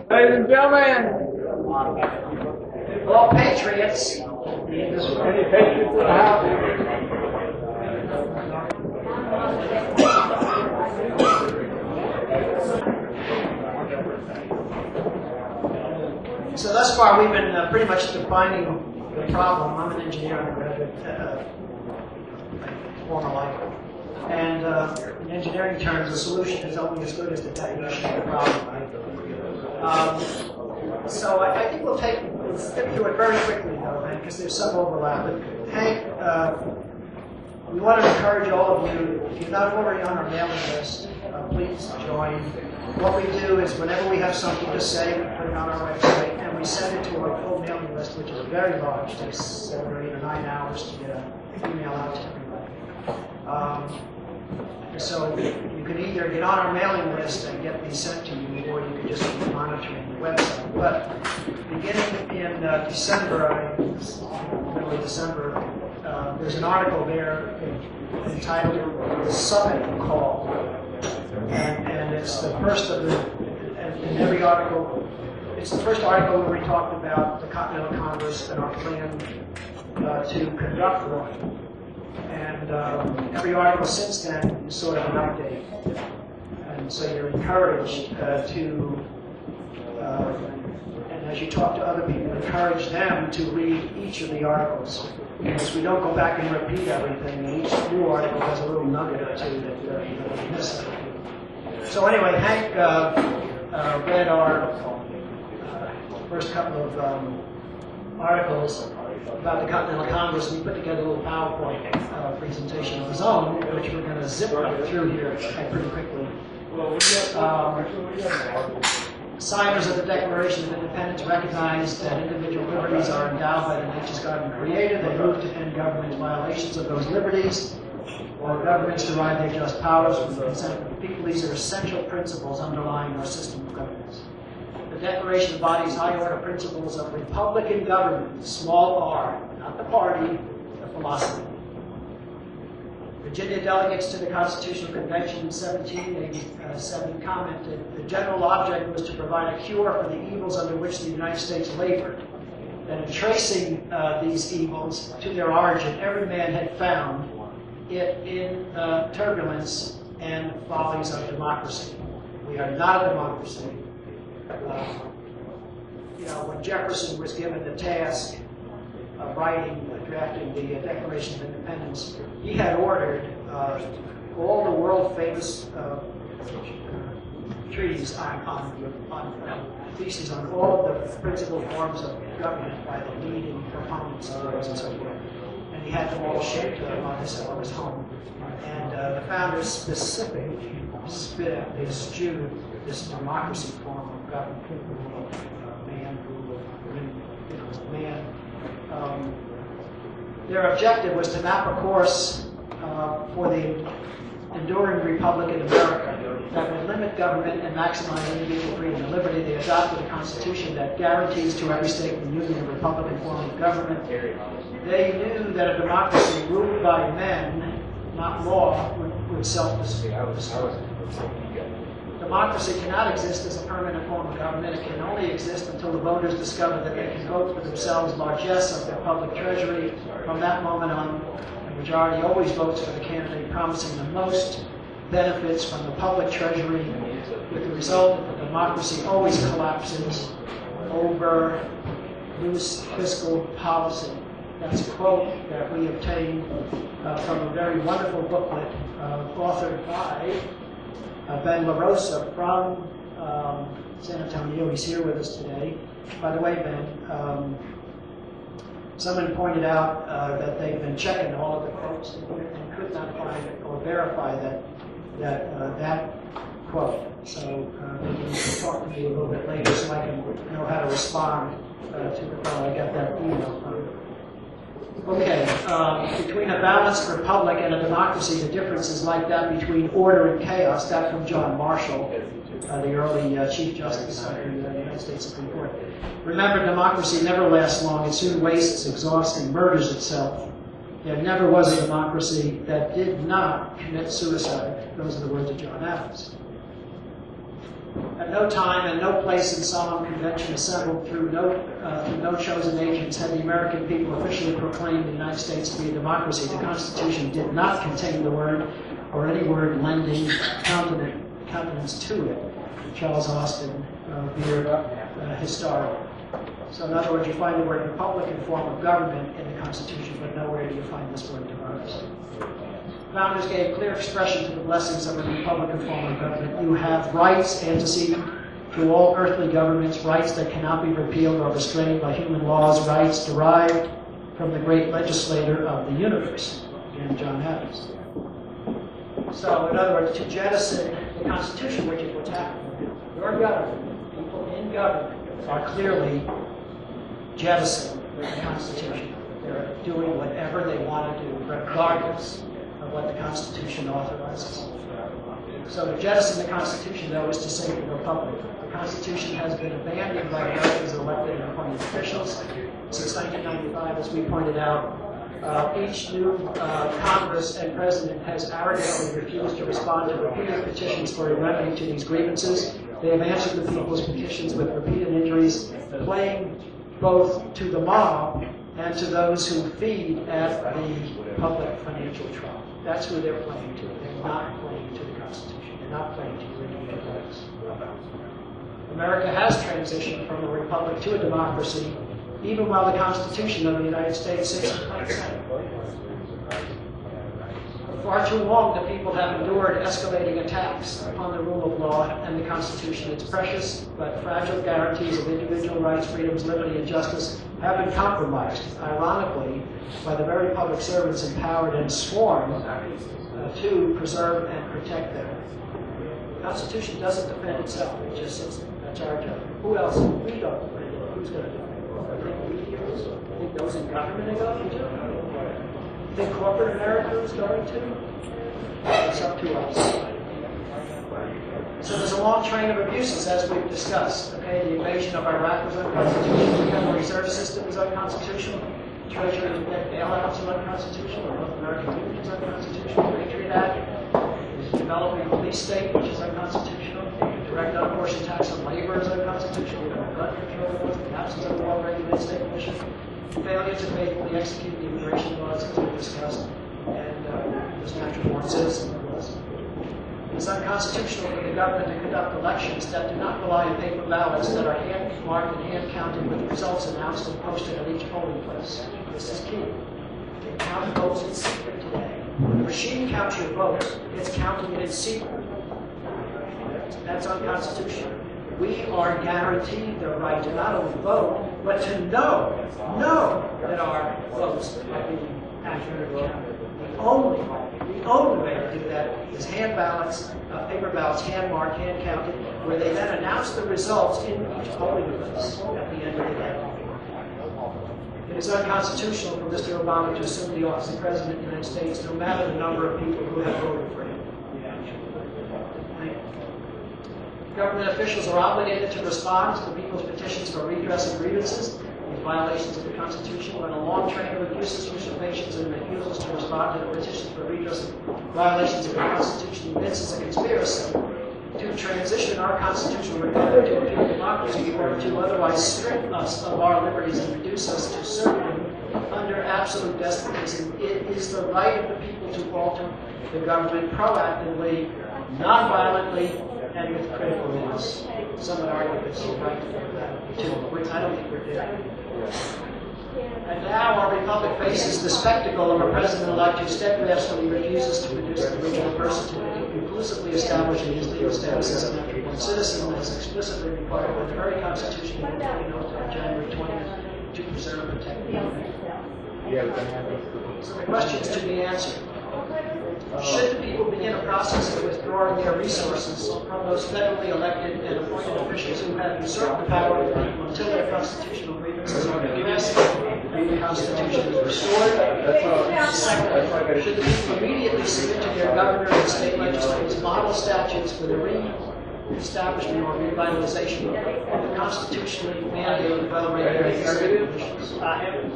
Ladies and gentlemen, All patriots. any patriots in the house? So thus far, we've been pretty much defining the problem. I'm an engineer undergraduate, former life. And in engineering terms, the solution is only as good as the definition of the problem, right? So I think we'll skip through it very quickly, though, because there's some overlap. But Hank, we want to encourage all of you, if you're not already on our mailing list, please join. What we do is whenever we have something to say, we put it on our website, and we send it to our full mailing list, which is very large. It takes 7 or 8 or 9 hours to get an email out to everybody. So you can either get on our mailing list and get these sent to you, or you can just keep monitoring the website. But beginning in December, middle of December, there's an article there entitled "The Summit Call," and it's the first of the. In every article, it's the first article where we talked about the Continental Congress and our plan to conduct one. And every article since then is sort of an update. And so you're encouraged and as you talk to other people, encourage them to read each of the articles. Because we don't go back and repeat everything, and each new article has a little nugget or two that you miss. So anyway, Hank read our first couple of articles about the Continental Congress, and he put together a little PowerPoint presentation of his own, which we're going to zip right through here pretty quickly. Signers of the Declaration of Independence recognize that individual liberties are endowed by the nature's God and creator. They move to end government violations of those liberties, while governments derive their just powers from the consent of the people. These are essential principles underlying our system of governance. The Declaration embodies high-order principles of Republican government, small r, not the party, the philosophy. Virginia delegates to the Constitutional Convention in 1787 commented, the general object was to provide a cure for the evils under which the United States labored. That in tracing these evils to their origin, every man had found it in turbulence and follies of democracy. We are not a democracy. When Jefferson was given the task of drafting the Declaration of Independence, he had ordered all the world-famous treaties theses on all of the principal forms of government by the leading proponents of those and so forth. And he had them all shipped on his home. And the founders specifically eschewed this democracy form of government, man. Their objective was to map a course for the enduring republic in America that would limit government and maximize individual freedom and liberty. They adopted a constitution that guarantees to every state in the Union a republican form of government. They knew that a democracy ruled by men, not law, would self-destroy. Democracy cannot exist as a permanent form of government. It can only exist until the voters discover that they can vote for themselves largesse of their public treasury. From that moment on, the majority always votes for the candidate promising the most benefits from the public treasury, with the result that the democracy always collapses over loose fiscal policy. That's a quote that we obtained from a very wonderful booklet authored by Ben LaRosa from San Antonio. He's here with us today. By the way, Ben, someone pointed out that they've been checking all of the quotes and could not find or verify that quote. So maybe you can talk to me a little bit later so I can know how to respond to the fellow I got that email from. Okay, between a balanced republic and a democracy, the difference is like that between order and chaos. That from John Marshall, the early Chief Justice of the United States Supreme Court. Remember, democracy never lasts long. It soon wastes, exhausts, and murders itself. There never was a democracy that did not commit suicide. Those are the words of John Adams. At no time and no place in solemn convention assembled through no chosen agents had the American people officially proclaimed the United States to be a democracy. The Constitution did not contain the word or any word lending countenance to it. Charles Austin, historian. So in other words, you find the word Republican form of government in the Constitution, but nowhere do you find this word democracy. Founders gave clear expression to the blessings of a Republican form of government. You have rights antecedent to all earthly governments, rights that cannot be repealed or restrained by human laws, rights derived from the great legislator of the universe. Again, John Adams. So, in other words, to jettison the Constitution, which is what's happening. Your government, people in government, are clearly jettisoning the Constitution. They're doing whatever they want to do, regardless of what the Constitution authorizes. So to jettison the Constitution, though, is to save the Republic. The Constitution has been abandoned by Americans' elected and appointed officials. Since 1995, as we pointed out, each new Congress and President has arrogantly refused to respond to repeated petitions for a remedy to these grievances. They have answered the people's petitions with repeated injuries, playing both to the mob and to those who feed at the public financial trough. That's who they're playing to. They're not playing to the Constitution. They're not playing to your individual rights. America has transitioned from a republic to a democracy, even while the Constitution of the United States sits in plain sight. For far too long, the people have endured escalating attacks upon the rule of law and the Constitution. Its precious but fragile guarantees of individual rights, freedoms, liberty, and justice have been compromised, ironically, by the very public servants empowered and sworn to preserve and protect them. The Constitution doesn't defend itself, it just sits there. That's our job. Who else? We don't. Who's going to do it? I think those in government are going to? I think corporate America is going to? It's up to us. So there's a long train of abuses, as we've discussed. Okay, the invasion of Iraq was unconstitutional. The Federal Reserve System is unconstitutional. Treasury and debt bailouts are unconstitutional. The North American Union is unconstitutional. The Patriot Act is developing a police state, which is unconstitutional. Direct unapportioned tax on labor is unconstitutional. We don't have gun control laws. The absence of a well-regulated state commission. Failure to faithfully execute the immigration laws, as we discussed, and there's natural born citizen laws. It's unconstitutional for the government to conduct elections that do not rely on paper ballots that are hand-marked and hand-counted with results announced and posted at each polling place. This is key. They count votes in secret today. When the machine counts your votes, it's counting it in secret. That's unconstitutional. We are guaranteed the right to not only vote, but to know that our votes are being accurately counted. The only way to do that is hand ballots, paper ballots, hand marked, hand counted, where they then announce the results in each polling place at the end of the day. It is unconstitutional for Mr. Obama to assume the office of President of the United States, no matter the number of people who have voted for him. Government officials are obligated to respond to the people's petitions for redress of grievances, these violations of the Constitution, when a long train of abuses, usurpations, and refusals to respond to the petitions for redress of violations of the Constitution evinces a conspiracy to transition our constitutional republic to a pure democracy or to otherwise strip us of our liberties and reduce us to serfdom under absolute despotism. It is the right of the people to alter the government proactively, non-violently, and with critical mass. Some would argue it's the right to do that too, which I don't think we're doing. And now our republic faces the spectacle of a president-elect who steadfastly refuses to produce the original birth certificate, conclusively establishing his legal status as a natural-born citizen, as explicitly required by the very Constitution of January 20th to preserve and protect the government. So the questions to be answered. Should the people begin a process of withdrawing their resources from those federally elected and appointed officials who have usurped the power of the people until their constitutional grievances are addressed and the Constitution is restored? Second, should the people immediately submit to their governor and state legislators model statutes for the re-establishment or revitalization of the constitutionally mandated well-regulated state commissions?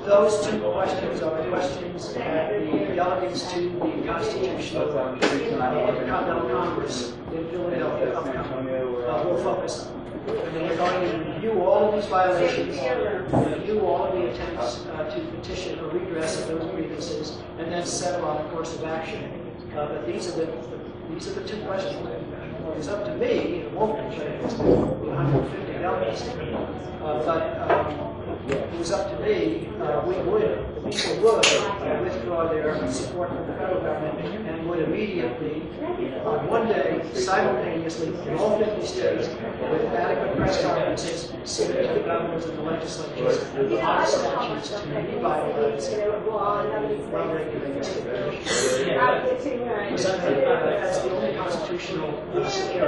Those two questions are the questions that the delegates to the Constitutional Continental Congress in Philadelphia upcoming will focus on. And then we're going to review all of these violations, review all of the attempts to petition for redress of those grievances, and then settle on a course of action. But these are the two questions. It was up to me, it won't be, but it's 150 delegates. It was up to me, people would withdraw their support from the federal government and would immediately, on one day, simultaneously, in all 50 states, with adequate press conferences, submit to the governors and the legislatures the statutes to revitalize well-regulated state. That's the only constitutional security.